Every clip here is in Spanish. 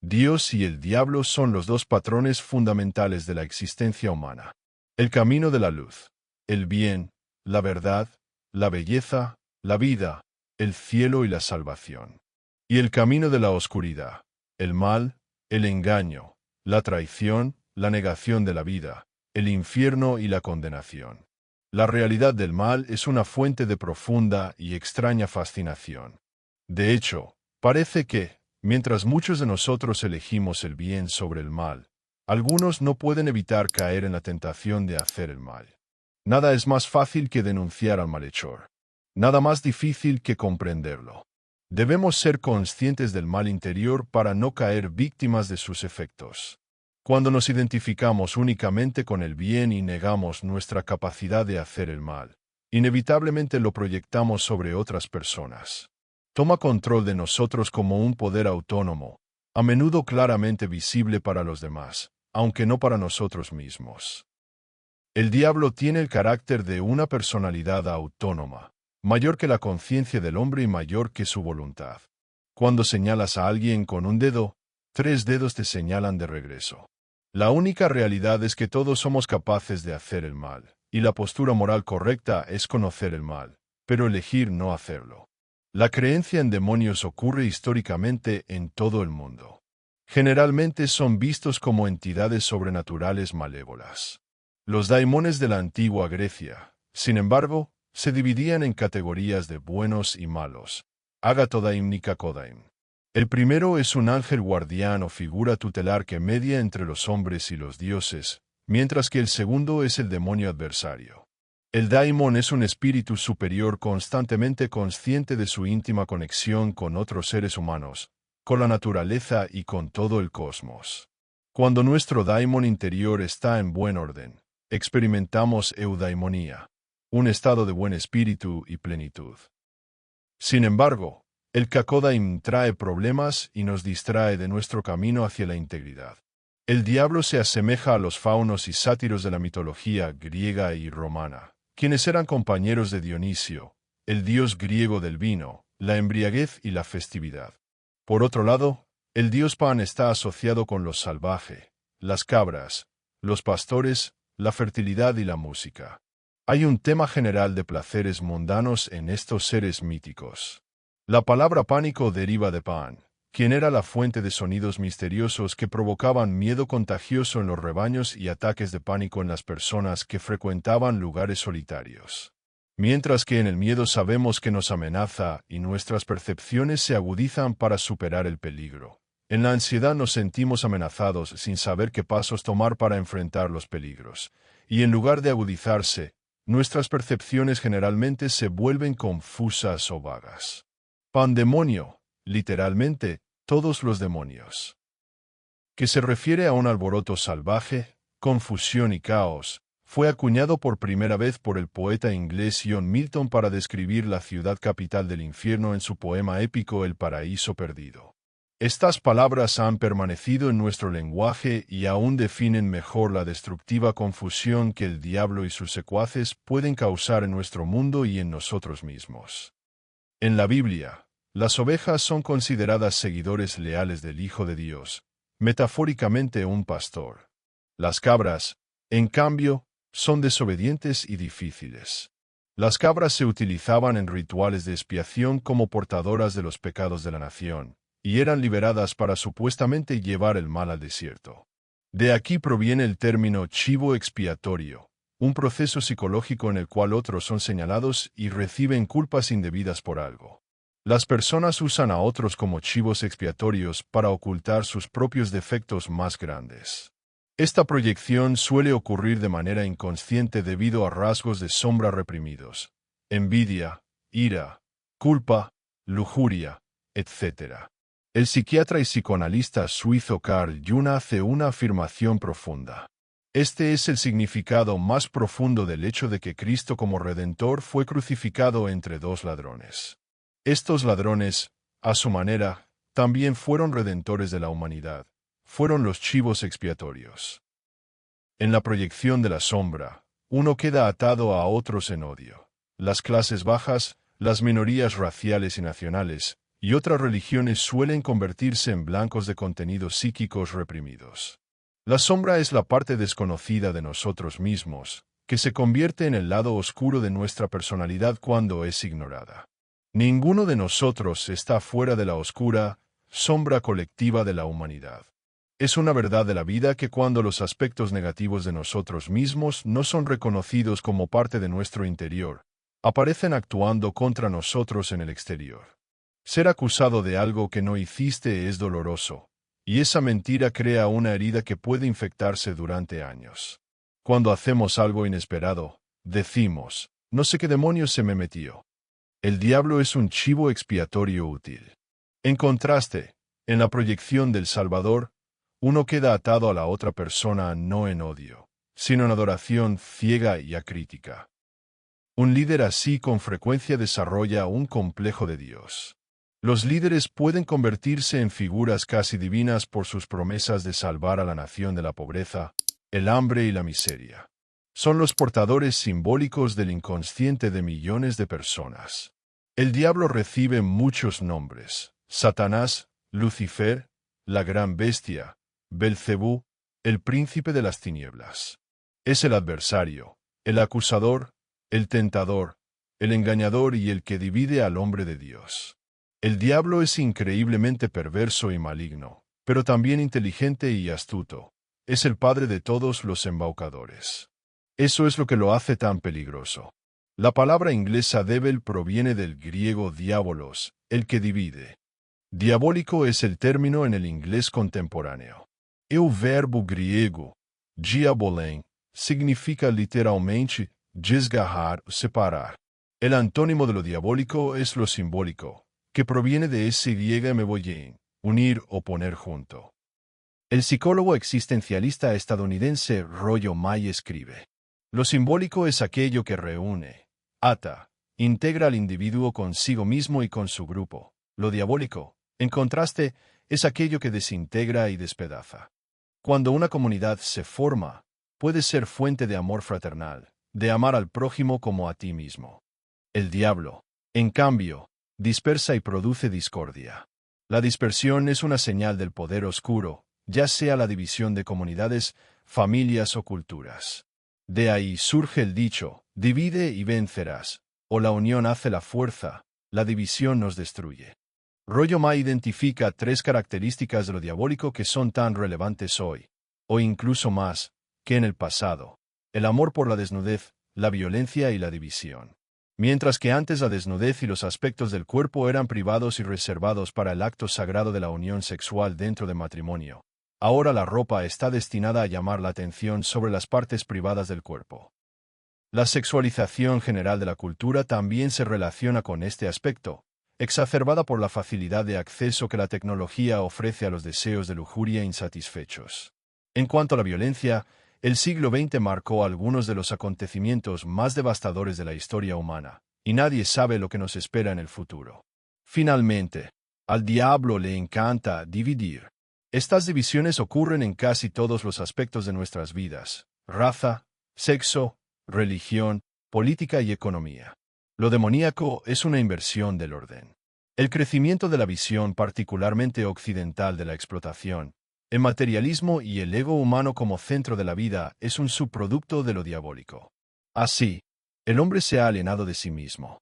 Dios y el diablo son los dos patrones fundamentales de la existencia humana. El camino de la luz, el bien, la verdad, la belleza, la vida, el cielo y la salvación. Y el camino de la oscuridad, el mal, el engaño, la traición, la negación de la vida, el infierno y la condenación. La realidad del mal es una fuente de profunda y extraña fascinación. De hecho, parece que, mientras muchos de nosotros elegimos el bien sobre el mal, algunos no pueden evitar caer en la tentación de hacer el mal. Nada es más fácil que denunciar al malhechor. Nada más difícil que comprenderlo. Debemos ser conscientes del mal interior para no caer víctimas de sus efectos. Cuando nos identificamos únicamente con el bien y negamos nuestra capacidad de hacer el mal, inevitablemente lo proyectamos sobre otras personas. Toma control de nosotros como un poder autónomo, a menudo claramente visible para los demás, aunque no para nosotros mismos. El diablo tiene el carácter de una personalidad autónoma, mayor que la conciencia del hombre y mayor que su voluntad. Cuando señalas a alguien con un dedo, 3 dedos te señalan de regreso. La única realidad es que todos somos capaces de hacer el mal, y la postura moral correcta es conocer el mal, pero elegir no hacerlo. La creencia en demonios ocurre históricamente en todo el mundo. Generalmente son vistos como entidades sobrenaturales malévolas. Los daimones de la antigua Grecia, sin embargo, se dividían en categorías de buenos y malos, Agathodaim y Kakodaim. El primero es un ángel guardián o figura tutelar que media entre los hombres y los dioses, mientras que el segundo es el demonio adversario. El daimon es un espíritu superior constantemente consciente de su íntima conexión con otros seres humanos, con la naturaleza y con todo el cosmos. Cuando nuestro daimon interior está en buen orden, experimentamos eudaimonía, un estado de buen espíritu y plenitud. Sin embargo, el Kakodaim trae problemas y nos distrae de nuestro camino hacia la integridad. El diablo se asemeja a los faunos y sátiros de la mitología griega y romana, quienes eran compañeros de Dionisio, el dios griego del vino, la embriaguez y la festividad. Por otro lado, el dios Pan está asociado con lo salvaje, las cabras, los pastores, la fertilidad y la música. Hay un tema general de placeres mundanos en estos seres míticos. La palabra pánico deriva de Pan, quien era la fuente de sonidos misteriosos que provocaban miedo contagioso en los rebaños y ataques de pánico en las personas que frecuentaban lugares solitarios. Mientras que en el miedo sabemos que nos amenaza y nuestras percepciones se agudizan para superar el peligro. En la ansiedad nos sentimos amenazados sin saber qué pasos tomar para enfrentar los peligros, y en lugar de agudizarse, nuestras percepciones generalmente se vuelven confusas o vagas. Pandemonio, literalmente, todos los demonios. Que se refiere a un alboroto salvaje, confusión y caos, fue acuñado por primera vez por el poeta inglés John Milton para describir la ciudad capital del infierno en su poema épico El paraíso perdido. Estas palabras han permanecido en nuestro lenguaje y aún definen mejor la destructiva confusión que el diablo y sus secuaces pueden causar en nuestro mundo y en nosotros mismos. En la Biblia, las ovejas son consideradas seguidores leales del Hijo de Dios, metafóricamente un pastor. Las cabras, en cambio, son desobedientes y difíciles. Las cabras se utilizaban en rituales de expiación como portadoras de los pecados de la nación, y eran liberadas para supuestamente llevar el mal al desierto. De aquí proviene el término chivo expiatorio, un proceso psicológico en el cual otros son señalados y reciben culpas indebidas por algo. Las personas usan a otros como chivos expiatorios para ocultar sus propios defectos más grandes. Esta proyección suele ocurrir de manera inconsciente debido a rasgos de sombra reprimidos, envidia, ira, culpa, lujuria, etc. El psiquiatra y psicoanalista suizo Carl Jung hace una afirmación profunda. Este es el significado más profundo del hecho de que Cristo como Redentor fue crucificado entre dos ladrones. Estos ladrones, a su manera, también fueron redentores de la humanidad, fueron los chivos expiatorios. En la proyección de la sombra, uno queda atado a otros en odio. Las clases bajas, las minorías raciales y nacionales, y otras religiones suelen convertirse en blancos de contenidos psíquicos reprimidos. La sombra es la parte desconocida de nosotros mismos, que se convierte en el lado oscuro de nuestra personalidad cuando es ignorada. Ninguno de nosotros está fuera de la oscura sombra colectiva de la humanidad. Es una verdad de la vida que cuando los aspectos negativos de nosotros mismos no son reconocidos como parte de nuestro interior, aparecen actuando contra nosotros en el exterior. Ser acusado de algo que no hiciste es doloroso, y esa mentira crea una herida que puede infectarse durante años. Cuando hacemos algo inesperado, decimos, no sé qué demonios se me metió. El diablo es un chivo expiatorio útil. En contraste, en la proyección del Salvador, uno queda atado a la otra persona no en odio, sino en adoración ciega y acrítica. Un líder así con frecuencia desarrolla un complejo de Dios. Los líderes pueden convertirse en figuras casi divinas por sus promesas de salvar a la nación de la pobreza, el hambre y la miseria. Son los portadores simbólicos del inconsciente de millones de personas. El diablo recibe muchos nombres: Satanás, Lucifer, la gran bestia, Belcebú, el príncipe de las tinieblas. Es el adversario, el acusador, el tentador, el engañador y el que divide al hombre de Dios. El diablo es increíblemente perverso y maligno, pero también inteligente y astuto. Es el padre de todos los embaucadores. Eso es lo que lo hace tan peligroso. La palabra inglesa devil proviene del griego diabolos, el que divide. Diabólico es el término en el inglés contemporáneo. El verbo griego, diabolen, significa literalmente desgarrar o separar. El antónimo de lo diabólico es lo simbólico, que proviene de ese griego meboyen, unir o poner junto. El psicólogo existencialista estadounidense Rollo May escribe: lo simbólico es aquello que reúne, ata, integra al individuo consigo mismo y con su grupo. Lo diabólico, en contraste, es aquello que desintegra y despedaza. Cuando una comunidad se forma, puede ser fuente de amor fraternal, de amar al prójimo como a ti mismo. El diablo, en cambio, dispersa y produce discordia. La dispersión es una señal del poder oscuro, ya sea la división de comunidades, familias o culturas. De ahí surge el dicho, divide y vencerás, o la unión hace la fuerza, la división nos destruye. Rollo May identifica 3 características de lo diabólico que son tan relevantes hoy, o incluso más, que en el pasado: el amor por la desnudez, la violencia y la división. Mientras que antes la desnudez y los aspectos del cuerpo eran privados y reservados para el acto sagrado de la unión sexual dentro de matrimonio, ahora la ropa está destinada a llamar la atención sobre las partes privadas del cuerpo. La sexualización general de la cultura también se relaciona con este aspecto, exacerbada por la facilidad de acceso que la tecnología ofrece a los deseos de lujuria insatisfechos. En cuanto a la violencia, el siglo XX marcó algunos de los acontecimientos más devastadores de la historia humana, y nadie sabe lo que nos espera en el futuro. Finalmente, al diablo le encanta dividir. Estas divisiones ocurren en casi todos los aspectos de nuestras vidas: raza, sexo, religión, política y economía. Lo demoníaco es una inversión del orden. El crecimiento de la visión particularmente occidental de la explotación, el materialismo y el ego humano como centro de la vida es un subproducto de lo diabólico. Así, el hombre se ha alienado de sí mismo.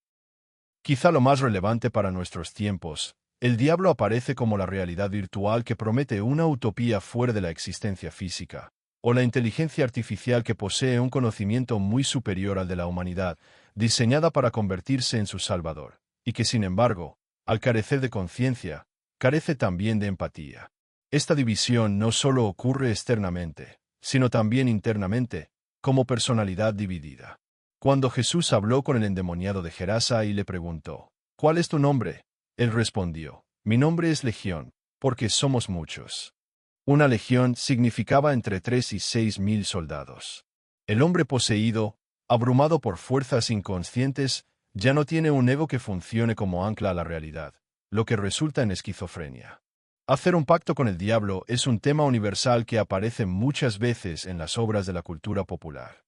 Quizá lo más relevante para nuestros tiempos, el diablo aparece como la realidad virtual que promete una utopía fuera de la existencia física, o la inteligencia artificial que posee un conocimiento muy superior al de la humanidad, diseñada para convertirse en su salvador, y que sin embargo, al carecer de conciencia, carece también de empatía. Esta división no solo ocurre externamente, sino también internamente, como personalidad dividida. Cuando Jesús habló con el endemoniado de Gerasa y le preguntó: ¿cuál es tu nombre?, él respondió: mi nombre es Legión, porque somos muchos. Una legión significaba entre 3 y 6 mil soldados. El hombre poseído, abrumado por fuerzas inconscientes, ya no tiene un ego que funcione como ancla a la realidad, lo que resulta en esquizofrenia. Hacer un pacto con el diablo es un tema universal que aparece muchas veces en las obras de la cultura popular.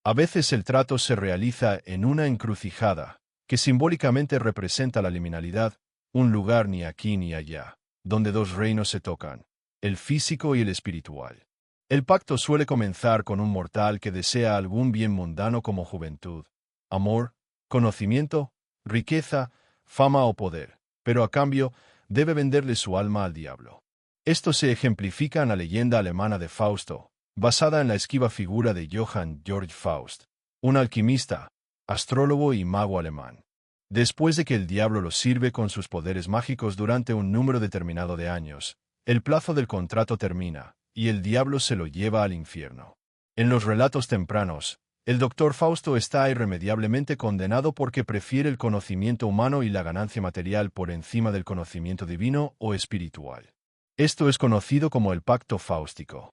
A veces el trato se realiza en una encrucijada, que simbólicamente representa la liminalidad, un lugar ni aquí ni allá, donde dos reinos se tocan, el físico y el espiritual. El pacto suele comenzar con un mortal que desea algún bien mundano como juventud, amor, conocimiento, riqueza, fama o poder, pero a cambio debe venderle su alma al diablo. Esto se ejemplifica en la leyenda alemana de Fausto, basada en la esquiva figura de Johann Georg Faust, un alquimista, astrólogo y mago alemán. Después de que el diablo lo sirve con sus poderes mágicos durante un número determinado de años, el plazo del contrato termina, y el diablo se lo lleva al infierno. En los relatos tempranos, el doctor Fausto está irremediablemente condenado porque prefiere el conocimiento humano y la ganancia material por encima del conocimiento divino o espiritual. Esto es conocido como el pacto fáustico.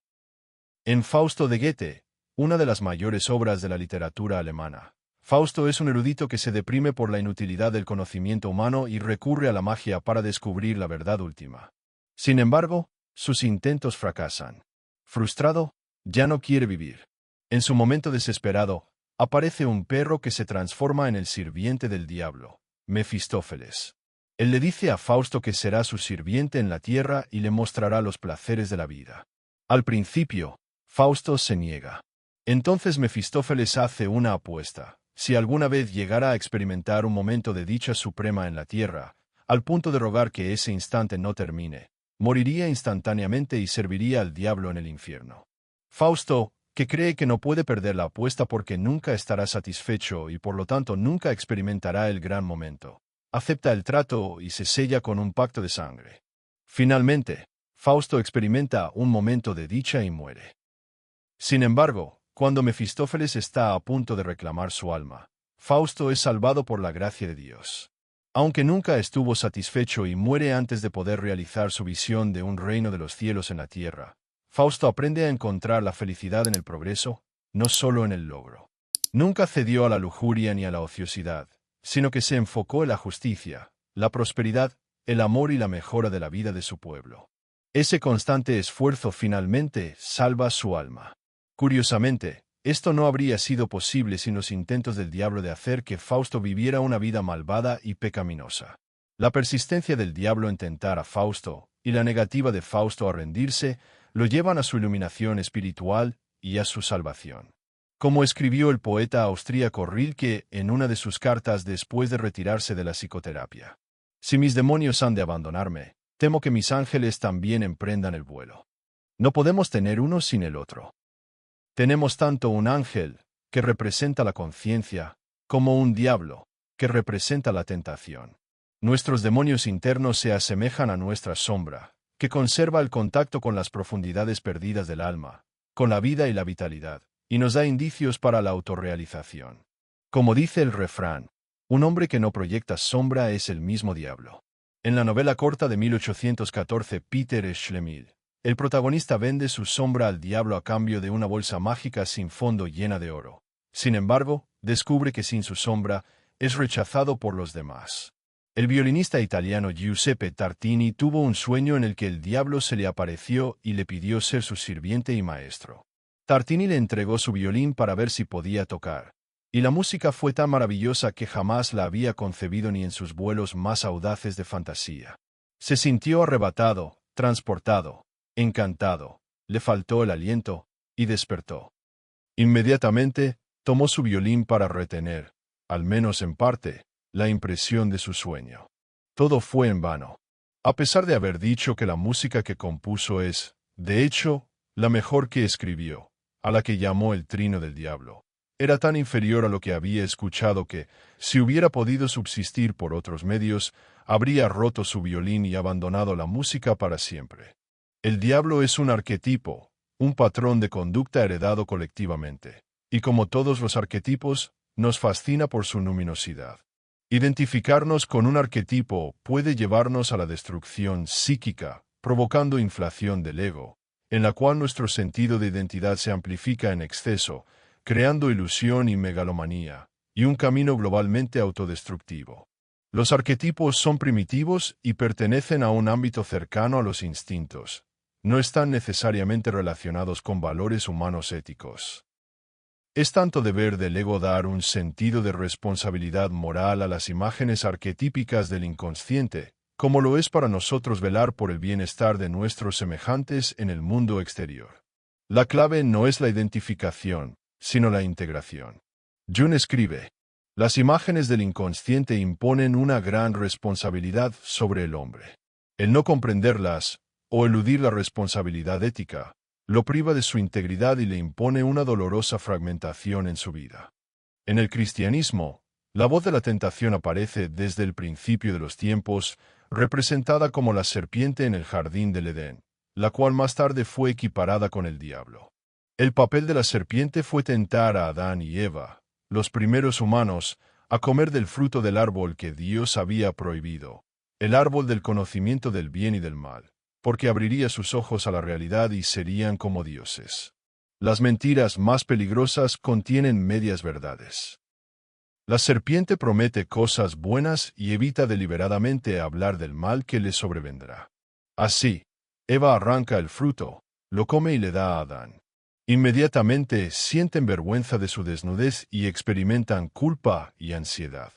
En Fausto de Goethe, una de las mayores obras de la literatura alemana, Fausto es un erudito que se deprime por la inutilidad del conocimiento humano y recurre a la magia para descubrir la verdad última. Sin embargo, sus intentos fracasan. Frustrado, ya no quiere vivir. En su momento desesperado, aparece un perro que se transforma en el sirviente del diablo, Mefistófeles. Él le dice a Fausto que será su sirviente en la tierra y le mostrará los placeres de la vida. Al principio, Fausto se niega. Entonces Mefistófeles hace una apuesta. Si alguna vez llegara a experimentar un momento de dicha suprema en la tierra, al punto de rogar que ese instante no termine, moriría instantáneamente y serviría al diablo en el infierno. Fausto, que cree que no puede perder la apuesta porque nunca estará satisfecho y por lo tanto nunca experimentará el gran momento, acepta el trato y se sella con un pacto de sangre. Finalmente, Fausto experimenta un momento de dicha y muere. Sin embargo, cuando Mefistófeles está a punto de reclamar su alma, Fausto es salvado por la gracia de Dios. Aunque nunca estuvo satisfecho y muere antes de poder realizar su visión de un reino de los cielos en la tierra, Fausto aprende a encontrar la felicidad en el progreso, no solo en el logro. Nunca cedió a la lujuria ni a la ociosidad, sino que se enfocó en la justicia, la prosperidad, el amor y la mejora de la vida de su pueblo. Ese constante esfuerzo finalmente salva su alma. Curiosamente, esto no habría sido posible sin los intentos del diablo de hacer que Fausto viviera una vida malvada y pecaminosa. La persistencia del diablo en tentar a Fausto, y la negativa de Fausto a rendirse, lo llevan a su iluminación espiritual y a su salvación. Como escribió el poeta austríaco Rilke en una de sus cartas después de retirarse de la psicoterapia: si mis demonios han de abandonarme, temo que mis ángeles también emprendan el vuelo. No podemos tener uno sin el otro. Tenemos tanto un ángel, que representa la conciencia, como un diablo, que representa la tentación. Nuestros demonios internos se asemejan a nuestra sombra, que conserva el contacto con las profundidades perdidas del alma, con la vida y la vitalidad, y nos da indicios para la autorrealización. Como dice el refrán, un hombre que no proyecta sombra es el mismo diablo. En la novela corta de 1814 Peter Schlemil, el protagonista vende su sombra al diablo a cambio de una bolsa mágica sin fondo llena de oro. Sin embargo, descubre que sin su sombra, es rechazado por los demás. El violinista italiano Giuseppe Tartini tuvo un sueño en el que el diablo se le apareció y le pidió ser su sirviente y maestro. Tartini le entregó su violín para ver si podía tocar, y la música fue tan maravillosa que jamás la había concebido ni en sus vuelos más audaces de fantasía. Se sintió arrebatado, transportado, encantado, le faltó el aliento, y despertó. Inmediatamente, tomó su violín para retener, al menos en parte, la impresión de su sueño. Todo fue en vano. A pesar de haber dicho que la música que compuso es, de hecho, la mejor que escribió, a la que llamó el trino del diablo, era tan inferior a lo que había escuchado que, si hubiera podido subsistir por otros medios, habría roto su violín y abandonado la música para siempre. El diablo es un arquetipo, un patrón de conducta heredado colectivamente, y como todos los arquetipos, nos fascina por su luminosidad. Identificarnos con un arquetipo puede llevarnos a la destrucción psíquica, provocando inflación del ego, en la cual nuestro sentido de identidad se amplifica en exceso, creando ilusión y megalomanía, y un camino globalmente autodestructivo. Los arquetipos son primitivos y pertenecen a un ámbito cercano a los instintos. No están necesariamente relacionados con valores humanos éticos. Es tanto deber del ego dar un sentido de responsabilidad moral a las imágenes arquetípicas del inconsciente, como lo es para nosotros velar por el bienestar de nuestros semejantes en el mundo exterior. La clave no es la identificación, sino la integración. Jung escribe: las imágenes del inconsciente imponen una gran responsabilidad sobre el hombre. El no comprenderlas, o eludir la responsabilidad ética, lo priva de su integridad y le impone una dolorosa fragmentación en su vida. En el cristianismo, la voz de la tentación aparece desde el principio de los tiempos, representada como la serpiente en el jardín del Edén, la cual más tarde fue equiparada con el diablo. El papel de la serpiente fue tentar a Adán y Eva, los primeros humanos, a comer del fruto del árbol que Dios había prohibido, el árbol del conocimiento del bien y del mal, porque abriría sus ojos a la realidad y serían como dioses. Las mentiras más peligrosas contienen medias verdades. La serpiente promete cosas buenas y evita deliberadamente hablar del mal que le sobrevendrá. Así, Eva arranca el fruto, lo come y le da a Adán. Inmediatamente sienten vergüenza de su desnudez y experimentan culpa y ansiedad.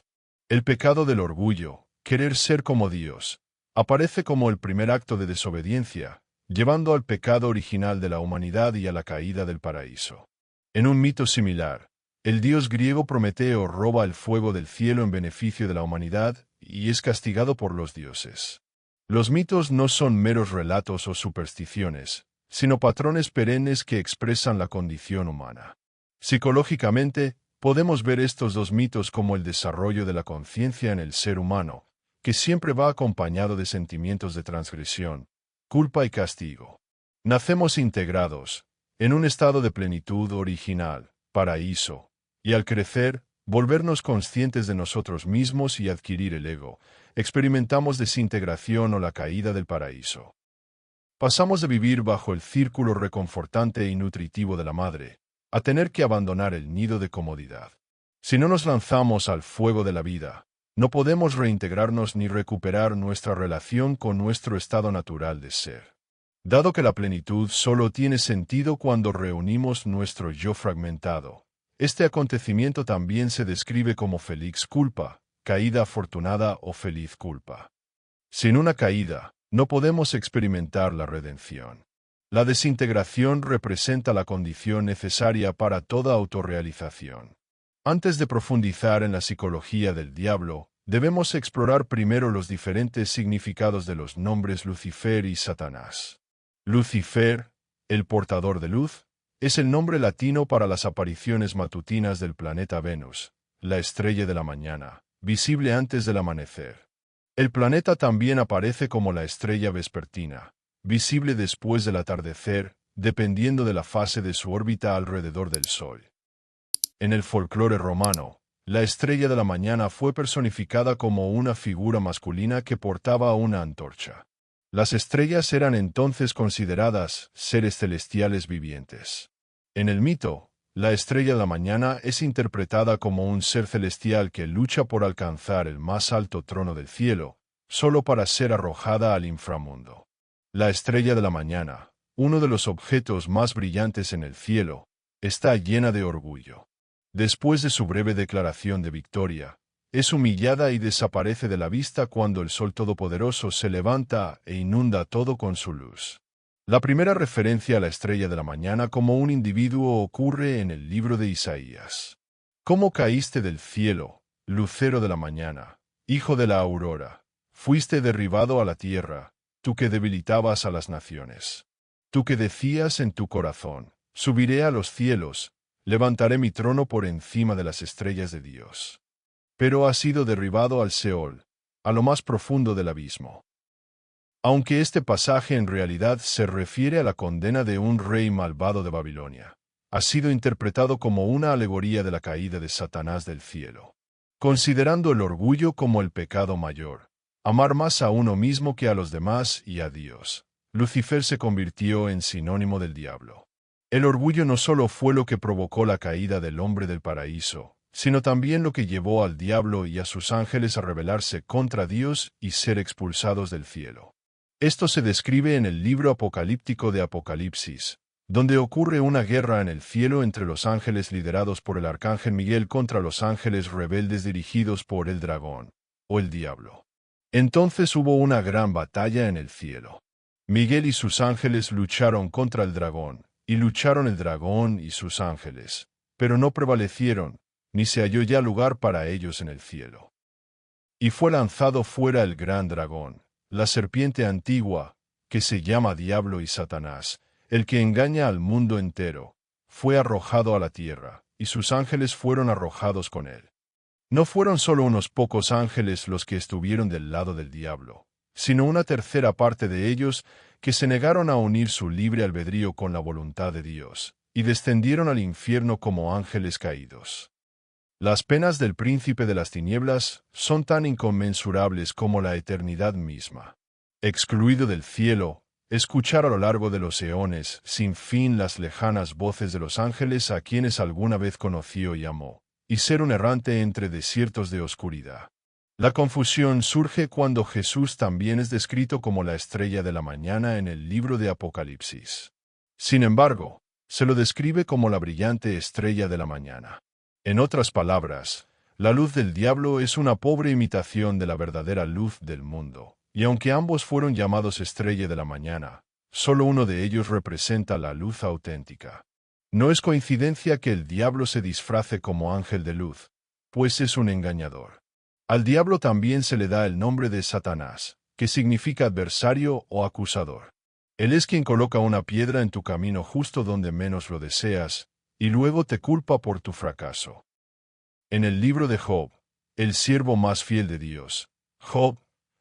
El pecado del orgullo, querer ser como Dios, aparece como el primer acto de desobediencia, llevando al pecado original de la humanidad y a la caída del paraíso. En un mito similar, el dios griego Prometeo roba el fuego del cielo en beneficio de la humanidad y es castigado por los dioses. Los mitos no son meros relatos o supersticiones, sino patrones perennes que expresan la condición humana. Psicológicamente, podemos ver estos dos mitos como el desarrollo de la conciencia en el ser humano, que siempre va acompañado de sentimientos de transgresión, culpa y castigo. Nacemos integrados, en un estado de plenitud original, paraíso, y al crecer, volvernos conscientes de nosotros mismos y adquirir el ego, experimentamos desintegración o la caída del paraíso. Pasamos de vivir bajo el círculo reconfortante y nutritivo de la madre, a tener que abandonar el nido de comodidad. Si no nos lanzamos al fuego de la vida, no podemos reintegrarnos ni recuperar nuestra relación con nuestro estado natural de ser. Dado que la plenitud solo tiene sentido cuando reunimos nuestro yo fragmentado, este acontecimiento también se describe como feliz culpa, caída afortunada o feliz culpa. Sin una caída, no podemos experimentar la redención. La desintegración representa la condición necesaria para toda autorrealización. Antes de profundizar en la psicología del diablo, debemos explorar primero los diferentes significados de los nombres Lucifer y Satanás. Lucifer, el portador de luz, es el nombre latino para las apariciones matutinas del planeta Venus, la estrella de la mañana, visible antes del amanecer. El planeta también aparece como la estrella vespertina, visible después del atardecer, dependiendo de la fase de su órbita alrededor del Sol. En el folclore romano, la estrella de la mañana fue personificada como una figura masculina que portaba una antorcha. Las estrellas eran entonces consideradas seres celestiales vivientes. En el mito, la estrella de la mañana es interpretada como un ser celestial que lucha por alcanzar el más alto trono del cielo, solo para ser arrojada al inframundo. La estrella de la mañana, uno de los objetos más brillantes en el cielo, está llena de orgullo. Después de su breve declaración de victoria, es humillada y desaparece de la vista cuando el Sol Todopoderoso se levanta e inunda todo con su luz. La primera referencia a la estrella de la mañana como un individuo ocurre en el libro de Isaías. ¿Cómo caíste del cielo, lucero de la mañana, hijo de la aurora? Fuiste derribado a la tierra, tú que debilitabas a las naciones. Tú que decías en tu corazón, subiré a los cielos, levantaré mi trono por encima de las estrellas de Dios. Pero has sido derribado al Seol, a lo más profundo del abismo. Aunque este pasaje en realidad se refiere a la condena de un rey malvado de Babilonia, ha sido interpretado como una alegoría de la caída de Satanás del cielo. Considerando el orgullo como el pecado mayor, amar más a uno mismo que a los demás y a Dios, Lucifer se convirtió en sinónimo del diablo. El orgullo no solo fue lo que provocó la caída del hombre del paraíso, sino también lo que llevó al diablo y a sus ángeles a rebelarse contra Dios y ser expulsados del cielo. Esto se describe en el libro apocalíptico de Apocalipsis, donde ocurre una guerra en el cielo entre los ángeles liderados por el arcángel Miguel contra los ángeles rebeldes dirigidos por el dragón, o el diablo. Entonces hubo una gran batalla en el cielo. Miguel y sus ángeles lucharon contra el dragón, y lucharon el dragón y sus ángeles, pero no prevalecieron, ni se halló ya lugar para ellos en el cielo. Y fue lanzado fuera el gran dragón, la serpiente antigua, que se llama Diablo y Satanás, el que engaña al mundo entero, fue arrojado a la tierra, y sus ángeles fueron arrojados con él. No fueron solo unos pocos ángeles los que estuvieron del lado del diablo, sino una tercera parte de ellos que se negaron a unir su libre albedrío con la voluntad de Dios, y descendieron al infierno como ángeles caídos. Las penas del príncipe de las tinieblas son tan inconmensurables como la eternidad misma. Excluido del cielo, escuchar a lo largo de los eones sin fin las lejanas voces de los ángeles a quienes alguna vez conoció y amó, y ser un errante entre desiertos de oscuridad. La confusión surge cuando Jesús también es descrito como la estrella de la mañana en el libro de Apocalipsis. Sin embargo, se lo describe como la brillante estrella de la mañana. En otras palabras, la luz del diablo es una pobre imitación de la verdadera luz del mundo, y aunque ambos fueron llamados estrella de la mañana, solo uno de ellos representa la luz auténtica. No es coincidencia que el diablo se disfrace como ángel de luz, pues es un engañador. Al diablo también se le da el nombre de Satanás, que significa adversario o acusador. Él es quien coloca una piedra en tu camino justo donde menos lo deseas, y luego te culpa por tu fracaso. En el libro de Job, el siervo más fiel de Dios, Job,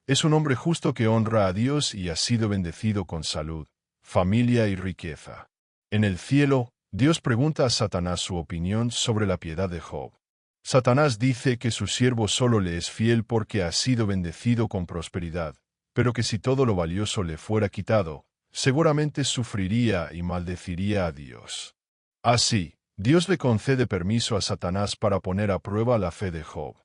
es un hombre justo que honra a Dios y ha sido bendecido con salud, familia y riqueza. En el cielo, Dios pregunta a Satanás su opinión sobre la piedad de Job. Satanás dice que su siervo solo le es fiel porque ha sido bendecido con prosperidad, pero que si todo lo valioso le fuera quitado, seguramente sufriría y maldeciría a Dios. Así, Dios le concede permiso a Satanás para poner a prueba la fe de Job.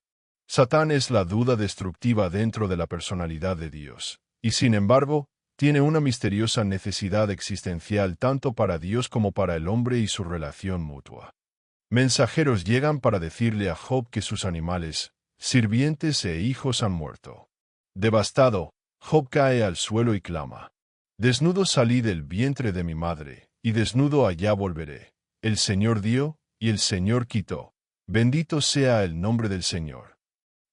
Satán es la duda destructiva dentro de la personalidad de Dios, y sin embargo, tiene una misteriosa necesidad existencial tanto para Dios como para el hombre y su relación mutua. Mensajeros llegan para decirle a Job que sus animales, sirvientes e hijos han muerto. Devastado, Job cae al suelo y clama: Desnudo salí del vientre de mi madre, y desnudo allá volveré. El Señor dio, y el Señor quitó. Bendito sea el nombre del Señor.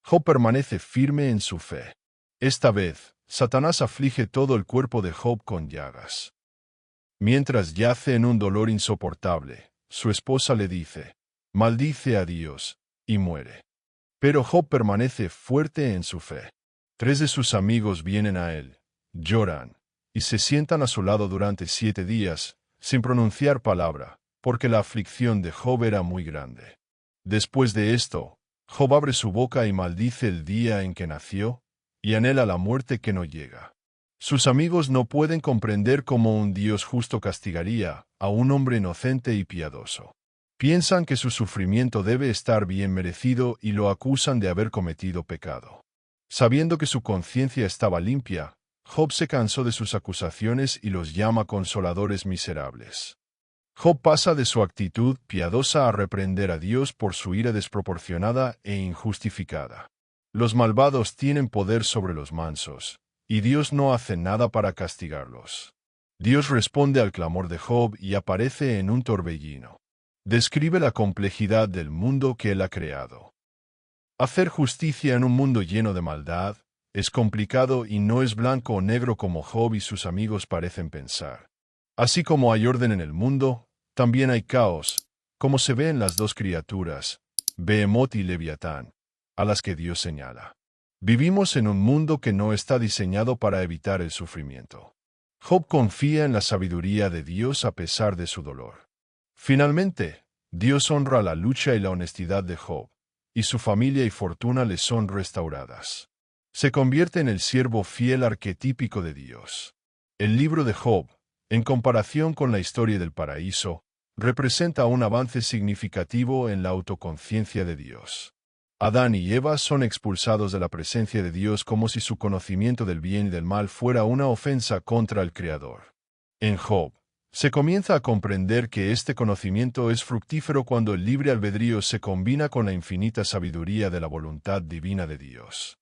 Job permanece firme en su fe. Esta vez, Satanás aflige todo el cuerpo de Job con llagas. Mientras yace en un dolor insoportable, su esposa le dice: maldice a Dios, y muere. Pero Job permanece fuerte en su fe. 3 de sus amigos vienen a él, lloran, y se sientan a su lado durante 7 días, sin pronunciar palabra, porque la aflicción de Job era muy grande. Después de esto, Job abre su boca y maldice el día en que nació, y anhela la muerte que no llega. Sus amigos no pueden comprender cómo un Dios justo castigaría a un hombre inocente y piadoso. Piensan que su sufrimiento debe estar bien merecido y lo acusan de haber cometido pecado. Sabiendo que su conciencia estaba limpia, Job se cansó de sus acusaciones y los llama consoladores miserables. Job pasa de su actitud piadosa a reprender a Dios por su ira desproporcionada e injustificada. Los malvados tienen poder sobre los mansos, y Dios no hace nada para castigarlos. Dios responde al clamor de Job y aparece en un torbellino. Describe la complejidad del mundo que él ha creado. Hacer justicia en un mundo lleno de maldad es complicado y no es blanco o negro como Job y sus amigos parecen pensar. Así como hay orden en el mundo, también hay caos, como se ve en las 2 criaturas, Behemoth y Leviatán, a las que Dios señala. Vivimos en un mundo que no está diseñado para evitar el sufrimiento. Job confía en la sabiduría de Dios a pesar de su dolor. Finalmente, Dios honra la lucha y la honestidad de Job, y su familia y fortuna le son restauradas. Se convierte en el siervo fiel arquetípico de Dios. El libro de Job, en comparación con la historia del paraíso, representa un avance significativo en la autoconciencia de Dios. Adán y Eva son expulsados de la presencia de Dios como si su conocimiento del bien y del mal fuera una ofensa contra el Creador. En Job, se comienza a comprender que este conocimiento es fructífero cuando el libre albedrío se combina con la infinita sabiduría de la voluntad divina de Dios.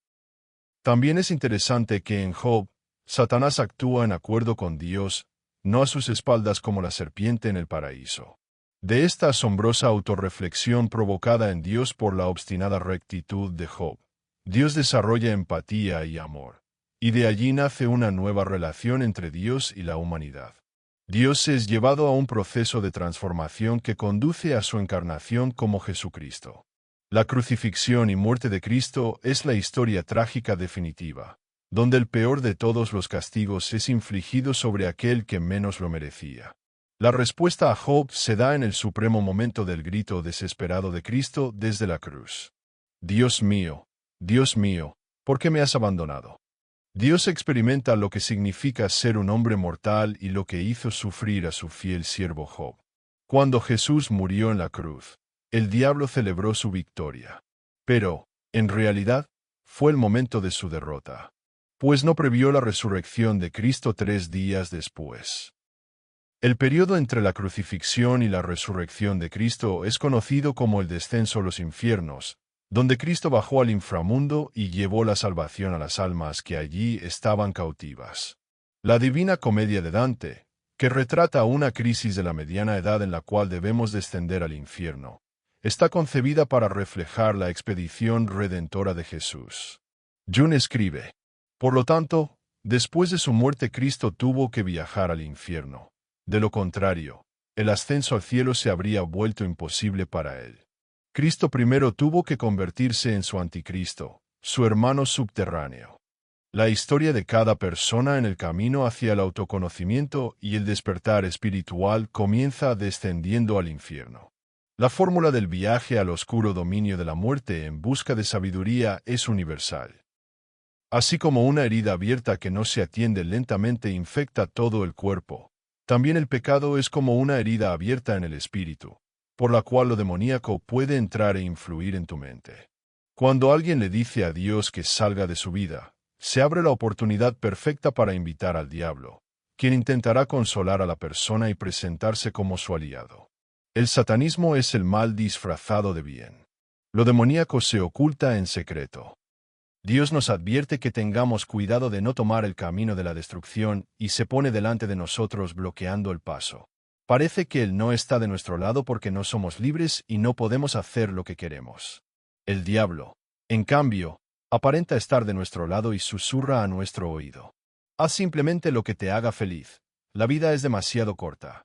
También es interesante que en Job, Satanás actúa en acuerdo con Dios, no a sus espaldas como la serpiente en el paraíso. De esta asombrosa autorreflexión provocada en Dios por la obstinada rectitud de Job, Dios desarrolla empatía y amor, y de allí nace una nueva relación entre Dios y la humanidad. Dios es llevado a un proceso de transformación que conduce a su encarnación como Jesucristo. La crucifixión y muerte de Cristo es la historia trágica definitiva, donde el peor de todos los castigos es infligido sobre aquel que menos lo merecía. La respuesta a Job se da en el supremo momento del grito desesperado de Cristo desde la cruz. Dios mío, ¿por qué me has abandonado? Dios experimenta lo que significa ser un hombre mortal y lo que hizo sufrir a su fiel siervo Job. Cuando Jesús murió en la cruz, el diablo celebró su victoria. Pero, en realidad, fue el momento de su derrota, pues no previó la resurrección de Cristo 3 días después. El periodo entre la crucifixión y la resurrección de Cristo es conocido como el descenso a los infiernos, donde Cristo bajó al inframundo y llevó la salvación a las almas que allí estaban cautivas. La Divina Comedia de Dante, que retrata una crisis de la mediana edad en la cual debemos descender al infierno, está concebida para reflejar la expedición redentora de Jesús. Jung escribe: por lo tanto, después de su muerte Cristo tuvo que viajar al infierno. De lo contrario, el ascenso al cielo se habría vuelto imposible para él. Cristo primero tuvo que convertirse en su anticristo, su hermano subterráneo. La historia de cada persona en el camino hacia el autoconocimiento y el despertar espiritual comienza descendiendo al infierno. La fórmula del viaje al oscuro dominio de la muerte en busca de sabiduría es universal. Así como una herida abierta que no se atiende lentamente infecta todo el cuerpo, también el pecado es como una herida abierta en el espíritu, por la cual lo demoníaco puede entrar e influir en tu mente. Cuando alguien le dice a Dios que salga de su vida, se abre la oportunidad perfecta para invitar al diablo, quien intentará consolar a la persona y presentarse como su aliado. El satanismo es el mal disfrazado de bien. Lo demoníaco se oculta en secreto. Dios nos advierte que tengamos cuidado de no tomar el camino de la destrucción y se pone delante de nosotros bloqueando el paso. Parece que Él no está de nuestro lado porque no somos libres y no podemos hacer lo que queremos. El diablo, en cambio, aparenta estar de nuestro lado y susurra a nuestro oído: haz simplemente lo que te haga feliz. La vida es demasiado corta.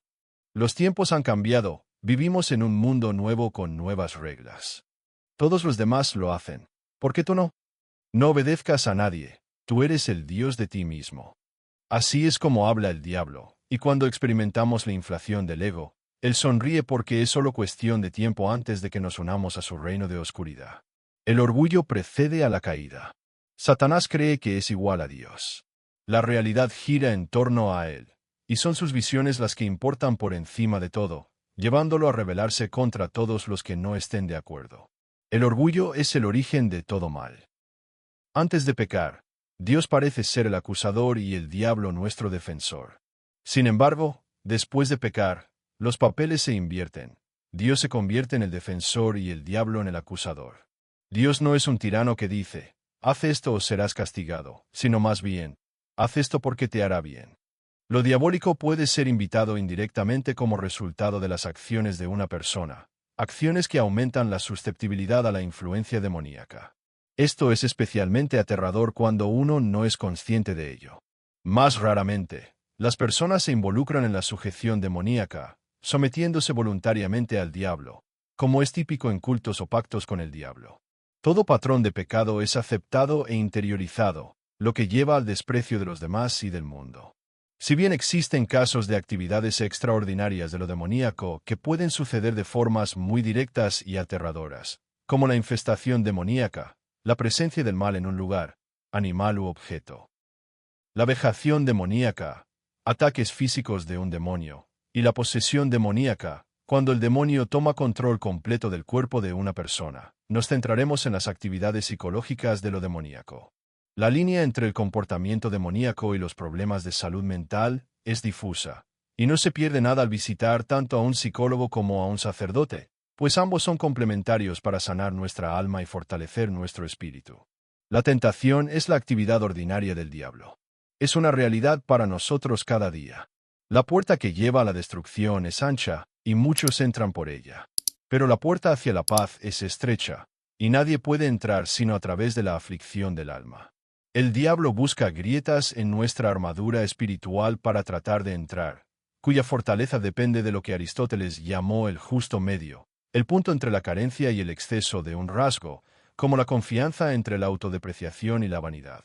Los tiempos han cambiado, vivimos en un mundo nuevo con nuevas reglas. Todos los demás lo hacen. ¿Por qué tú no? No obedezcas a nadie, tú eres el Dios de ti mismo. Así es como habla el diablo, y cuando experimentamos la inflación del ego, él sonríe porque es solo cuestión de tiempo antes de que nos unamos a su reino de oscuridad. El orgullo precede a la caída. Satanás cree que es igual a Dios. La realidad gira en torno a él, y son sus visiones las que importan por encima de todo, llevándolo a rebelarse contra todos los que no estén de acuerdo. El orgullo es el origen de todo mal. Antes de pecar, Dios parece ser el acusador y el diablo nuestro defensor. Sin embargo, después de pecar, los papeles se invierten. Dios se convierte en el defensor y el diablo en el acusador. Dios no es un tirano que dice: haz esto o serás castigado, sino más bien: haz esto porque te hará bien. Lo diabólico puede ser invitado indirectamente como resultado de las acciones de una persona, acciones que aumentan la susceptibilidad a la influencia demoníaca. Esto es especialmente aterrador cuando uno no es consciente de ello. Más raramente, las personas se involucran en la sujeción demoníaca, sometiéndose voluntariamente al diablo, como es típico en cultos o pactos con el diablo. Todo patrón de pecado es aceptado e interiorizado, lo que lleva al desprecio de los demás y del mundo. Si bien existen casos de actividades extraordinarias de lo demoníaco que pueden suceder de formas muy directas y aterradoras, como la infestación demoníaca, la presencia del mal en un lugar, animal u objeto, la vejación demoníaca, ataques físicos de un demonio, y la posesión demoníaca, cuando el demonio toma control completo del cuerpo de una persona, nos centraremos en las actividades psicológicas de lo demoníaco. La línea entre el comportamiento demoníaco y los problemas de salud mental es difusa, y no se pierde nada al visitar tanto a un psicólogo como a un sacerdote, pues ambos son complementarios para sanar nuestra alma y fortalecer nuestro espíritu. La tentación es la actividad ordinaria del diablo. Es una realidad para nosotros cada día. La puerta que lleva a la destrucción es ancha, y muchos entran por ella. Pero la puerta hacia la paz es estrecha, y nadie puede entrar sino a través de la aflicción del alma. El diablo busca grietas en nuestra armadura espiritual para tratar de entrar, cuya fortaleza depende de lo que Aristóteles llamó el justo medio, el punto entre la carencia y el exceso de un rasgo, como la confianza entre la autodepreciación y la vanidad.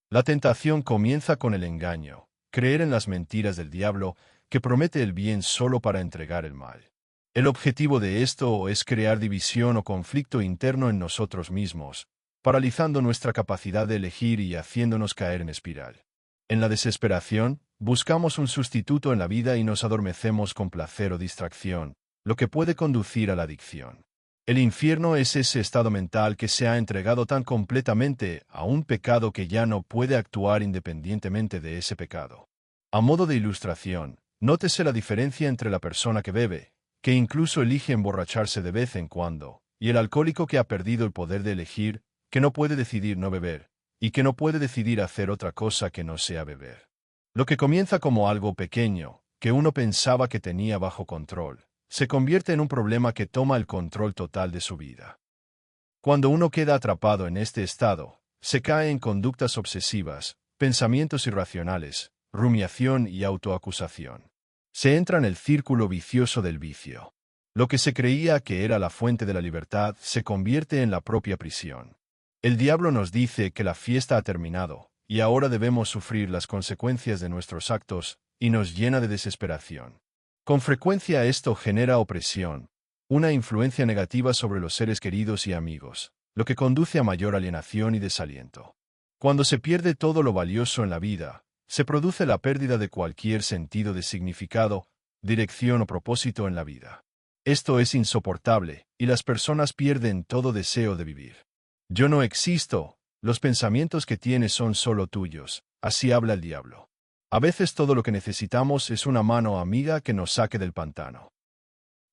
La tentación comienza con el engaño, creer en las mentiras del diablo, que promete el bien solo para entregar el mal. El objetivo de esto es crear división o conflicto interno en nosotros mismos, paralizando nuestra capacidad de elegir y haciéndonos caer en espiral. En la desesperación, buscamos un sustituto en la vida y nos adormecemos con placer o distracción, lo que puede conducir a la adicción. El infierno es ese estado mental que se ha entregado tan completamente a un pecado que ya no puede actuar independientemente de ese pecado. A modo de ilustración, nótese la diferencia entre la persona que bebe, que incluso elige emborracharse de vez en cuando, y el alcohólico que ha perdido el poder de elegir, que no puede decidir no beber, y que no puede decidir hacer otra cosa que no sea beber. Lo que comienza como algo pequeño, que uno pensaba que tenía bajo control, se convierte en un problema que toma el control total de su vida. Cuando uno queda atrapado en este estado, se cae en conductas obsesivas, pensamientos irracionales, rumiación y autoacusación. Se entra en el círculo vicioso del vicio. Lo que se creía que era la fuente de la libertad se convierte en la propia prisión. El diablo nos dice que la fiesta ha terminado, y ahora debemos sufrir las consecuencias de nuestros actos, y nos llena de desesperación. Con frecuencia esto genera opresión, una influencia negativa sobre los seres queridos y amigos, lo que conduce a mayor alienación y desaliento. Cuando se pierde todo lo valioso en la vida, se produce la pérdida de cualquier sentido de significado, dirección o propósito en la vida. Esto es insoportable, y las personas pierden todo deseo de vivir. Yo no existo, los pensamientos que tienes son solo tuyos, así habla el diablo. A veces todo lo que necesitamos es una mano amiga que nos saque del pantano.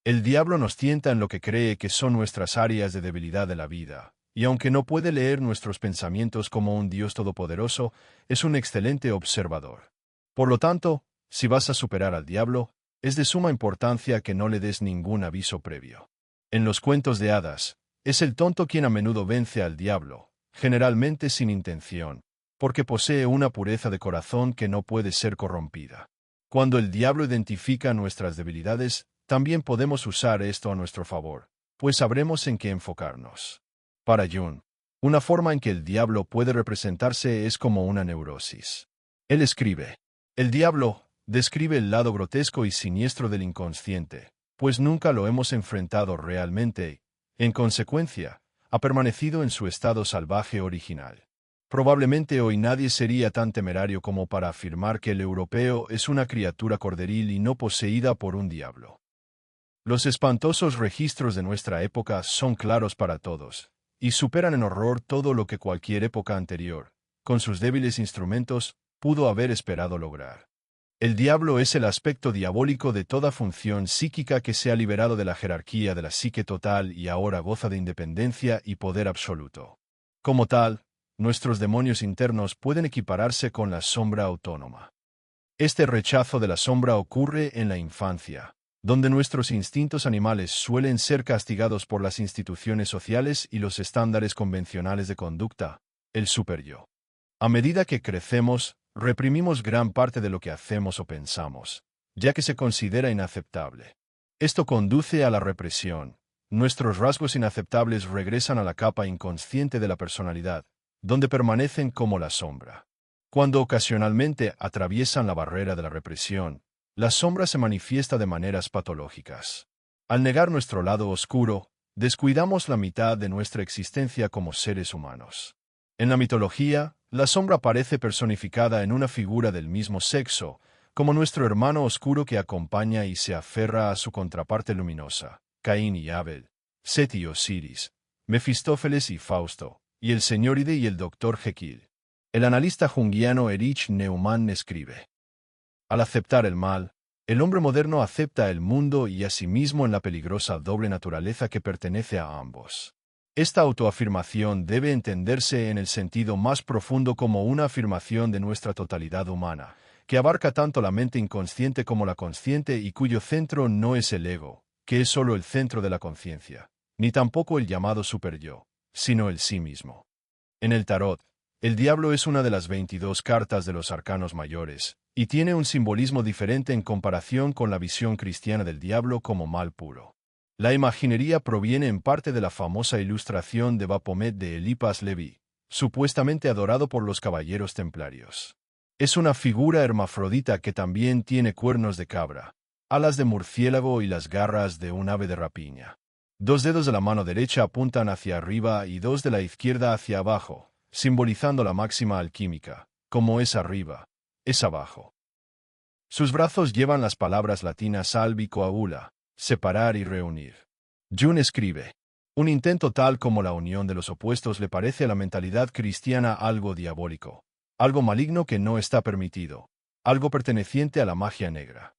El diablo nos tienta en lo que cree que son nuestras áreas de debilidad de la vida, y aunque no puede leer nuestros pensamientos como un Dios todopoderoso, es un excelente observador. Por lo tanto, si vas a superar al diablo, es de suma importancia que no le des ningún aviso previo. En los cuentos de hadas, es el tonto quien a menudo vence al diablo, generalmente sin intención, porque posee una pureza de corazón que no puede ser corrompida. Cuando el diablo identifica nuestras debilidades, también podemos usar esto a nuestro favor, pues sabremos en qué enfocarnos. Para Jung, una forma en que el diablo puede representarse es como una neurosis. Él escribe: el diablo describe el lado grotesco y siniestro del inconsciente, pues nunca lo hemos enfrentado realmente, en consecuencia, ha permanecido en su estado salvaje original. Probablemente hoy nadie sería tan temerario como para afirmar que el europeo es una criatura corderil y no poseída por un diablo. Los espantosos registros de nuestra época son claros para todos, y superan en horror todo lo que cualquier época anterior, con sus débiles instrumentos, pudo haber esperado lograr. El diablo es el aspecto diabólico de toda función psíquica que se ha liberado de la jerarquía de la psique total y ahora goza de independencia y poder absoluto. Como tal, nuestros demonios internos pueden equipararse con la sombra autónoma. Este rechazo de la sombra ocurre en la infancia, donde nuestros instintos animales suelen ser castigados por las instituciones sociales y los estándares convencionales de conducta, el superyo. A medida que crecemos, reprimimos gran parte de lo que hacemos o pensamos, ya que se considera inaceptable. Esto conduce a la represión. Nuestros rasgos inaceptables regresan a la capa inconsciente de la personalidad, donde permanecen como la sombra. Cuando ocasionalmente atraviesan la barrera de la represión, la sombra se manifiesta de maneras patológicas. Al negar nuestro lado oscuro, descuidamos la mitad de nuestra existencia como seres humanos. En la mitología, la sombra aparece personificada en una figura del mismo sexo, como nuestro hermano oscuro que acompaña y se aferra a su contraparte luminosa, Caín y Abel, Set y Osiris, Mefistófeles y Fausto, y el señor Hyde y el doctor Jekyll. El analista junguiano Erich Neumann escribe: al aceptar el mal, el hombre moderno acepta el mundo y a sí mismo en la peligrosa doble naturaleza que pertenece a ambos. Esta autoafirmación debe entenderse en el sentido más profundo como una afirmación de nuestra totalidad humana, que abarca tanto la mente inconsciente como la consciente y cuyo centro no es el ego, que es solo el centro de la conciencia, ni tampoco el llamado superyo, sino el sí mismo. En el tarot, el diablo es una de las 22 cartas de los arcanos mayores, y tiene un simbolismo diferente en comparación con la visión cristiana del diablo como mal puro. La imaginería proviene en parte de la famosa ilustración de Baphomet de Eliphas Levi, supuestamente adorado por los caballeros templarios. Es una figura hermafrodita que también tiene cuernos de cabra, alas de murciélago y las garras de un ave de rapiña. 2 dedos de la mano derecha apuntan hacia arriba y 2 de la izquierda hacia abajo, simbolizando la máxima alquímica: como es arriba, es abajo. Sus brazos llevan las palabras latinas salvi coagula, separar y reunir. Jung escribe: un intento tal como la unión de los opuestos le parece a la mentalidad cristiana algo diabólico, algo maligno que no está permitido, algo perteneciente a la magia negra.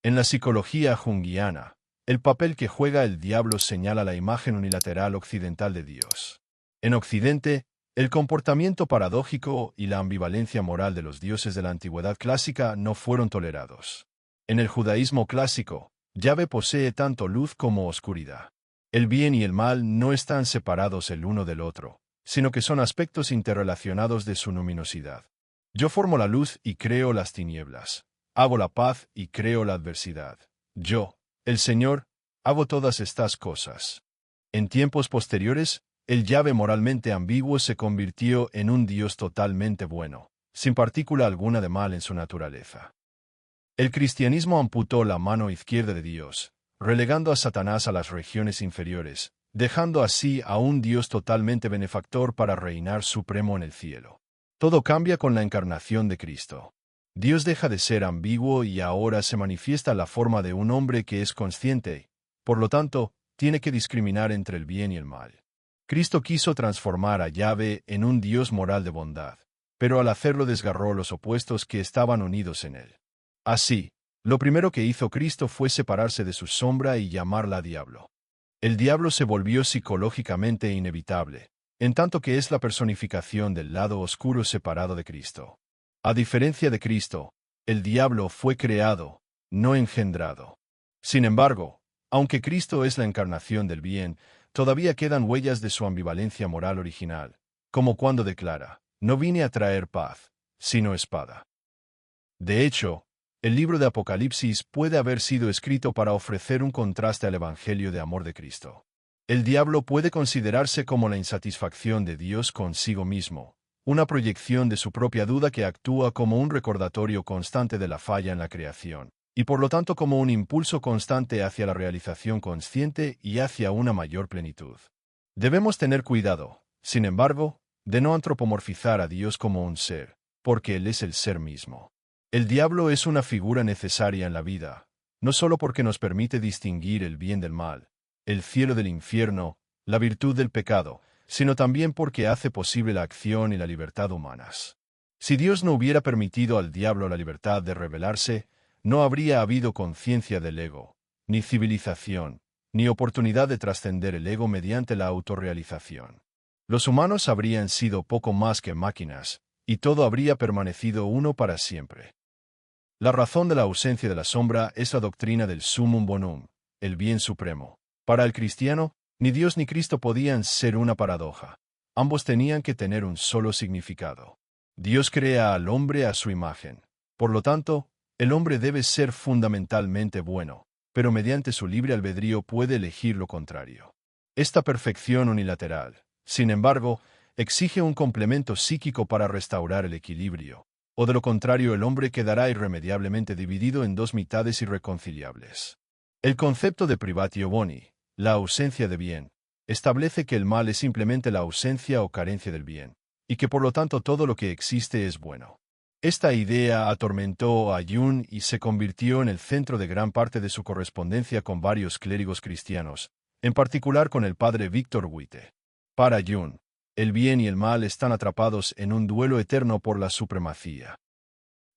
En la psicología junguiana, el papel que juega el diablo señala la imagen unilateral occidental de Dios. En Occidente, el comportamiento paradójico y la ambivalencia moral de los dioses de la antigüedad clásica no fueron tolerados. En el judaísmo clásico, Yahvé posee tanto luz como oscuridad. El bien y el mal no están separados el uno del otro, sino que son aspectos interrelacionados de su luminosidad. Yo formo la luz y creo las tinieblas. Hago la paz y creo la adversidad. Yo, el Señor, hago todas estas cosas. En tiempos posteriores, el Yahvé moralmente ambiguo se convirtió en un Dios totalmente bueno, sin partícula alguna de mal en su naturaleza. El cristianismo amputó la mano izquierda de Dios, relegando a Satanás a las regiones inferiores, dejando así a un Dios totalmente benefactor para reinar supremo en el cielo. Todo cambia con la encarnación de Cristo. Dios deja de ser ambiguo y ahora se manifiesta la forma de un hombre que es consciente, por lo tanto, tiene que discriminar entre el bien y el mal. Cristo quiso transformar a Yahvé en un Dios moral de bondad, pero al hacerlo desgarró los opuestos que estaban unidos en él. Así, lo primero que hizo Cristo fue separarse de su sombra y llamarla diablo. El diablo se volvió psicológicamente inevitable, en tanto que es la personificación del lado oscuro separado de Cristo. A diferencia de Cristo, el diablo fue creado, no engendrado. Sin embargo, aunque Cristo es la encarnación del bien, todavía quedan huellas de su ambivalencia moral original, como cuando declara: no vine a traer paz, sino espada. De hecho, el libro de Apocalipsis puede haber sido escrito para ofrecer un contraste al Evangelio de amor de Cristo. El diablo puede considerarse como la insatisfacción de Dios consigo mismo, una proyección de su propia duda que actúa como un recordatorio constante de la falla en la creación, y por lo tanto como un impulso constante hacia la realización consciente y hacia una mayor plenitud. Debemos tener cuidado, sin embargo, de no antropomorfizar a Dios como un ser, porque Él es el ser mismo. El diablo es una figura necesaria en la vida, no solo porque nos permite distinguir el bien del mal, el cielo del infierno, la virtud del pecado, sino también porque hace posible la acción y la libertad humanas. Si Dios no hubiera permitido al diablo la libertad de rebelarse, no habría habido conciencia del ego, ni civilización, ni oportunidad de trascender el ego mediante la autorrealización. Los humanos habrían sido poco más que máquinas, y todo habría permanecido uno para siempre. La razón de la ausencia de la sombra es la doctrina del sumum bonum, el bien supremo. Para el cristiano, ni Dios ni Cristo podían ser una paradoja. Ambos tenían que tener un solo significado. Dios crea al hombre a su imagen. Por lo tanto, el hombre debe ser fundamentalmente bueno, pero mediante su libre albedrío puede elegir lo contrario. Esta perfección unilateral, sin embargo, exige un complemento psíquico para restaurar el equilibrio, o de lo contrario el hombre quedará irremediablemente dividido en dos mitades irreconciliables. El concepto de privatio boni, la ausencia de bien, establece que el mal es simplemente la ausencia o carencia del bien, y que por lo tanto todo lo que existe es bueno. Esta idea atormentó a Jung y se convirtió en el centro de gran parte de su correspondencia con varios clérigos cristianos, en particular con el padre Víctor Witte. Para Jung, el bien y el mal están atrapados en un duelo eterno por la supremacía.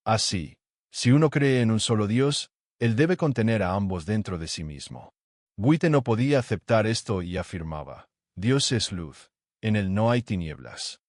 Así, si uno cree en un solo Dios, él debe contener a ambos dentro de sí mismo. Witte no podía aceptar esto y afirmaba: Dios es luz, en él no hay tinieblas.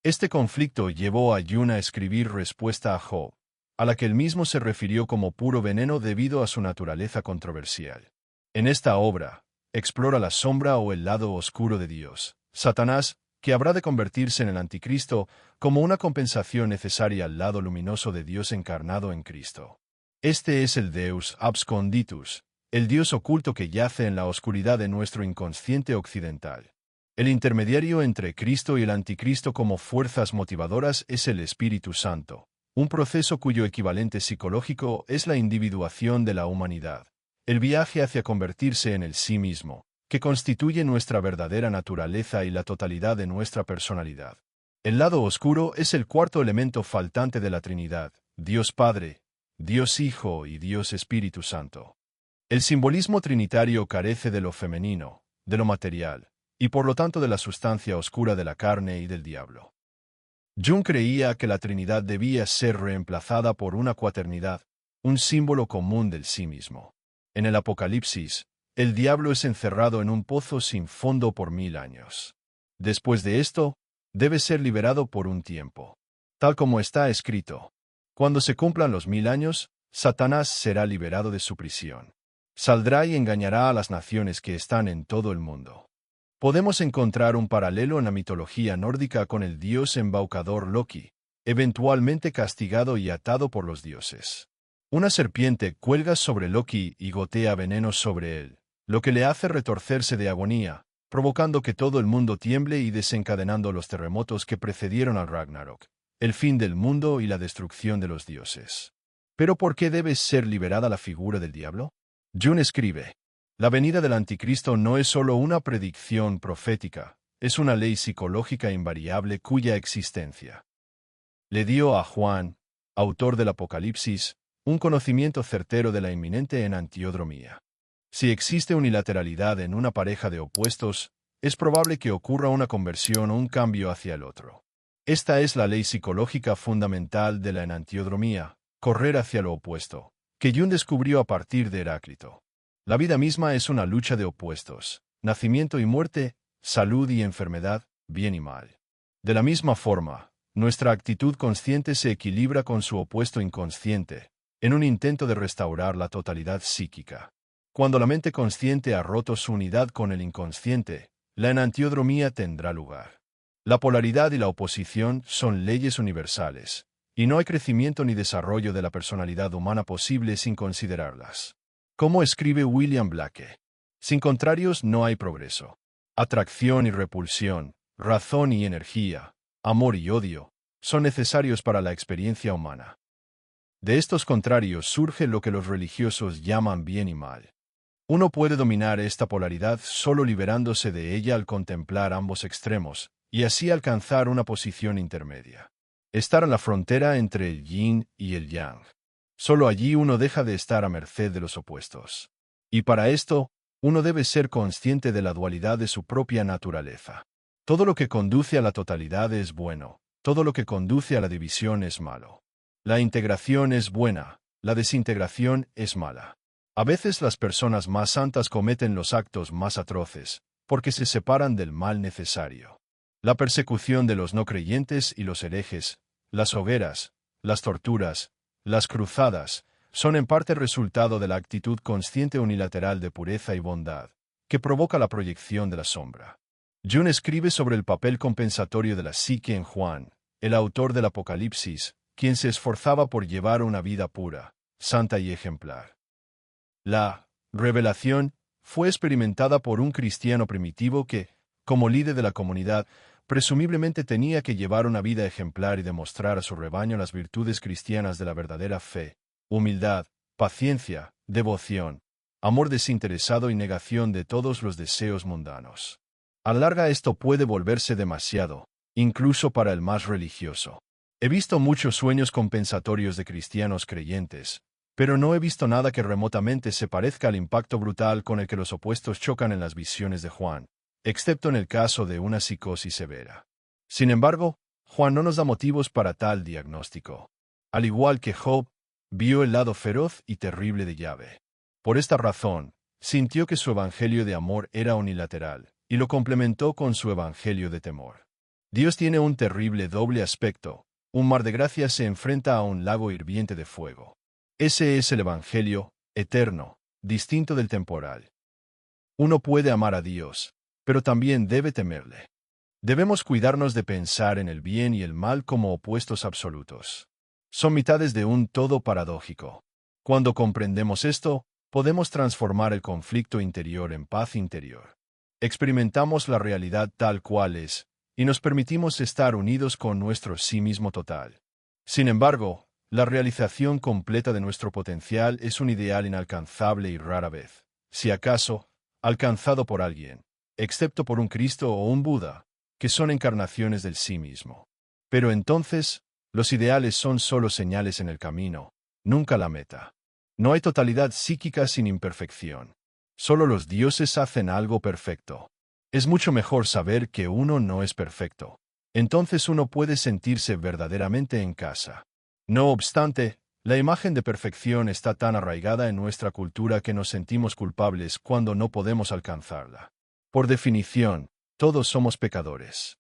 Este conflicto llevó a Jung a escribir Respuesta a Job, a la que él mismo se refirió como puro veneno debido a su naturaleza controversial. En esta obra, explora la sombra o el lado oscuro de Dios, Satanás, que habrá de convertirse en el anticristo como una compensación necesaria al lado luminoso de Dios encarnado en Cristo. Este es el Deus absconditus, el Dios oculto que yace en la oscuridad de nuestro inconsciente occidental. El intermediario entre Cristo y el anticristo como fuerzas motivadoras es el Espíritu Santo, un proceso cuyo equivalente psicológico es la individuación de la humanidad, el viaje hacia convertirse en el sí mismo, que constituye nuestra verdadera naturaleza y la totalidad de nuestra personalidad. El lado oscuro es el cuarto elemento faltante de la Trinidad, Dios Padre, Dios Hijo y Dios Espíritu Santo. El simbolismo trinitario carece de lo femenino, de lo material, y por lo tanto de la sustancia oscura de la carne y del diablo. Jung creía que la Trinidad debía ser reemplazada por una cuaternidad, un símbolo común del sí mismo. En el Apocalipsis, el diablo es encerrado en un pozo sin fondo por 1000 años. Después de esto, debe ser liberado por un tiempo. Tal como está escrito, cuando se cumplan los 1000 años, Satanás será liberado de su prisión. Saldrá y engañará a las naciones que están en todo el mundo. Podemos encontrar un paralelo en la mitología nórdica con el dios embaucador Loki, eventualmente castigado y atado por los dioses. Una serpiente cuelga sobre Loki y gotea veneno sobre él, lo que le hace retorcerse de agonía, provocando que todo el mundo tiemble y desencadenando los terremotos que precedieron al Ragnarok, el fin del mundo y la destrucción de los dioses. ¿Pero por qué debe ser liberada la figura del diablo? Jung escribe: la venida del anticristo no es solo una predicción profética, es una ley psicológica invariable cuya existencia le dio a Juan, autor del Apocalipsis, un conocimiento certero de la inminente enantiodromía. Si existe unilateralidad en una pareja de opuestos, es probable que ocurra una conversión o un cambio hacia el otro. Esta es la ley psicológica fundamental de la enantiodromía, correr hacia lo opuesto, que Jung descubrió a partir de Heráclito. La vida misma es una lucha de opuestos, nacimiento y muerte, salud y enfermedad, bien y mal. De la misma forma, nuestra actitud consciente se equilibra con su opuesto inconsciente, en un intento de restaurar la totalidad psíquica. Cuando la mente consciente ha roto su unidad con el inconsciente, la enantiodromía tendrá lugar. La polaridad y la oposición son leyes universales, y no hay crecimiento ni desarrollo de la personalidad humana posible sin considerarlas. Como escribe William Blake, sin contrarios no hay progreso. Atracción y repulsión, razón y energía, amor y odio, son necesarios para la experiencia humana. De estos contrarios surge lo que los religiosos llaman bien y mal. Uno puede dominar esta polaridad solo liberándose de ella al contemplar ambos extremos, y así alcanzar una posición intermedia. Estar en la frontera entre el yin y el yang. Solo allí uno deja de estar a merced de los opuestos. Y para esto, uno debe ser consciente de la dualidad de su propia naturaleza. Todo lo que conduce a la totalidad es bueno, todo lo que conduce a la división es malo. La integración es buena, la desintegración es mala. A veces las personas más santas cometen los actos más atroces, porque se separan del mal necesario. La persecución de los no creyentes y los herejes, las hogueras, las torturas, las cruzadas, son en parte resultado de la actitud consciente unilateral de pureza y bondad, que provoca la proyección de la sombra. Jung escribe sobre el papel compensatorio de la psique en Juan, el autor del Apocalipsis, quien se esforzaba por llevar una vida pura, santa y ejemplar. La revelación fue experimentada por un cristiano primitivo que, como líder de la comunidad, presumiblemente tenía que llevar una vida ejemplar y demostrar a su rebaño las virtudes cristianas de la verdadera fe, humildad, paciencia, devoción, amor desinteresado y negación de todos los deseos mundanos. A la larga esto puede volverse demasiado, incluso para el más religioso. He visto muchos sueños compensatorios de cristianos creyentes, pero no he visto nada que remotamente se parezca al impacto brutal con el que los opuestos chocan en las visiones de Juan, excepto en el caso de una psicosis severa. Sin embargo, Juan no nos da motivos para tal diagnóstico. Al igual que Job, vio el lado feroz y terrible de Yahvé. Por esta razón, sintió que su evangelio de amor era unilateral, y lo complementó con su evangelio de temor. Dios tiene un terrible doble aspecto. Un mar de gracia se enfrenta a un lago hirviente de fuego. Ese es el evangelio eterno, distinto del temporal. Uno puede amar a Dios, pero también debe temerle. Debemos cuidarnos de pensar en el bien y el mal como opuestos absolutos. Son mitades de un todo paradójico. Cuando comprendemos esto, podemos transformar el conflicto interior en paz interior. Experimentamos la realidad tal cual es, y nos permitimos estar unidos con nuestro sí mismo total. Sin embargo, la realización completa de nuestro potencial es un ideal inalcanzable y rara vez, si acaso, alcanzado por alguien, excepto por un Cristo o un Buda, que son encarnaciones del sí mismo. Pero entonces, los ideales son solo señales en el camino, nunca la meta. No hay totalidad psíquica sin imperfección. Solo los dioses hacen algo perfecto. Es mucho mejor saber que uno no es perfecto. Entonces uno puede sentirse verdaderamente en casa. No obstante, la imagen de perfección está tan arraigada en nuestra cultura que nos sentimos culpables cuando no podemos alcanzarla. Por definición, todos somos pecadores.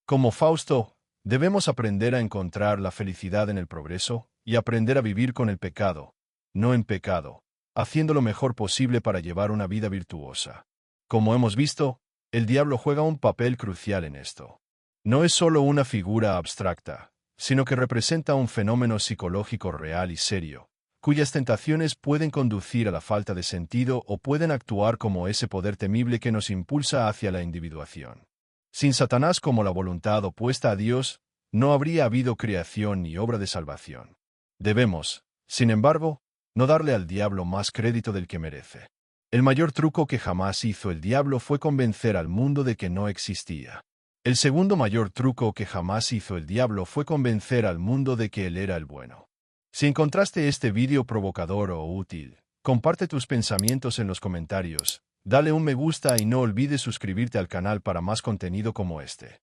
Como Fausto, debemos aprender a encontrar la felicidad en el progreso y aprender a vivir con el pecado, no en pecado, haciendo lo mejor posible para llevar una vida virtuosa. Como hemos visto, el diablo juega un papel crucial en esto. No es solo una figura abstracta, sino que representa un fenómeno psicológico real y serio, cuyas tentaciones pueden conducir a la falta de sentido o pueden actuar como ese poder temible que nos impulsa hacia la individuación. Sin Satanás como la voluntad opuesta a Dios, no habría habido creación ni obra de salvación. Debemos, sin embargo, no darle al diablo más crédito del que merece. El mayor truco que jamás hizo el diablo fue convencer al mundo de que no existía. El segundo mayor truco que jamás hizo el diablo fue convencer al mundo de que él era el bueno. Si encontraste este vídeo provocador o útil, comparte tus pensamientos en los comentarios, dale un me gusta y no olvides suscribirte al canal para más contenido como este.